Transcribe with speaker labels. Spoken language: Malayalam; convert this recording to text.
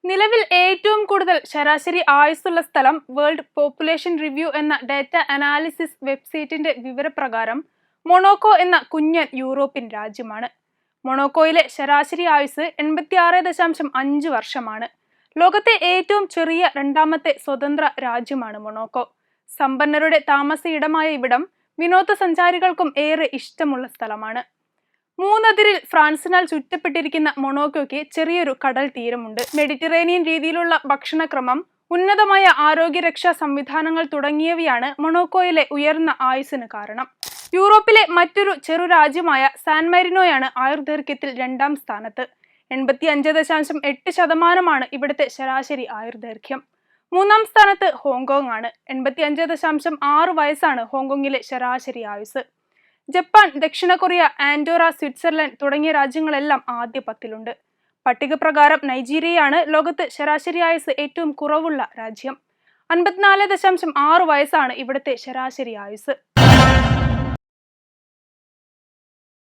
Speaker 1: നിലവിൽ ഏറ്റവും കൂടുതൽ ശരാശരി ആയുസ്സുള്ള സ്ഥലം വേൾഡ് പോപ്പുലേഷൻ റിവ്യൂ എന്ന ഡാറ്റ അനാലിസിസ് വെബ്സൈറ്റിന്റെ വിവരപ്രകാരം മൊണോക്കോ എന്ന കുഞ്ഞൻ യൂറോപ്യൻ രാജ്യമാണ്. മൊണോക്കോയിലെ ശരാശരി ആയുസ് 86.5 വർഷമാണ്. ലോകത്തെ ഏറ്റവും ചെറിയ രണ്ടാമത്തെ സ്വതന്ത്ര രാജ്യമാണ് മൊണോക്കോ. സമ്പന്നരുടെ താമസയിടമായ ഇവിടം വിനോദസഞ്ചാരികൾക്കും ഏറെ ഇഷ്ടമുള്ള സ്ഥലമാണ്. മൂന്നതിരിൽ ഫ്രാൻസിനാൽ ചുറ്റപ്പെട്ടിരിക്കുന്ന മൊണോക്കോയ്ക്ക് ചെറിയൊരു കടൽ തീരമുണ്ട്. മെഡിറ്ററേനിയൻ രീതിയിലുള്ള ഭക്ഷണക്രമം, ഉന്നതമായ ആരോഗ്യരക്ഷാ സംവിധാനങ്ങൾ തുടങ്ങിയവയാണ് മൊണോക്കോയിലെ ഉയർന്ന ആയുസ്സിന് കാരണം. യൂറോപ്പിലെ മറ്റൊരു ചെറു രാജ്യമായ സാൻ മരിനോയാണ് ആയുർദൈർഘ്യത്തിൽ രണ്ടാം സ്ഥാനത്ത്. 85.8% ഇവിടുത്തെ ശരാശരി ആയുർദൈർഘ്യം. മൂന്നാം സ്ഥാനത്ത് ഹോങ്കോങ് ആണ്. 85.6 വയസ്സാണ് ഹോങ്കോങ്ങിലെ ശരാശരി ആയുസ്. ജപ്പാൻ, ദക്ഷിണ കൊറിയ, ആൻഡോറ, സ്വിറ്റ്സർലൻഡ് തുടങ്ങിയ രാജ്യങ്ങളെല്ലാം ആദ്യ 10-ലുണ്ട്. പട്ടിക പ്രകാരം നൈജീരിയയാണ് ലോകത്ത് ശരാശരി ആയുസ് ഏറ്റവും കുറവുള്ള രാജ്യം. 54.6 വയസ്സാണ് ഇവിടുത്തെ ശരാശരി ആയുസ്.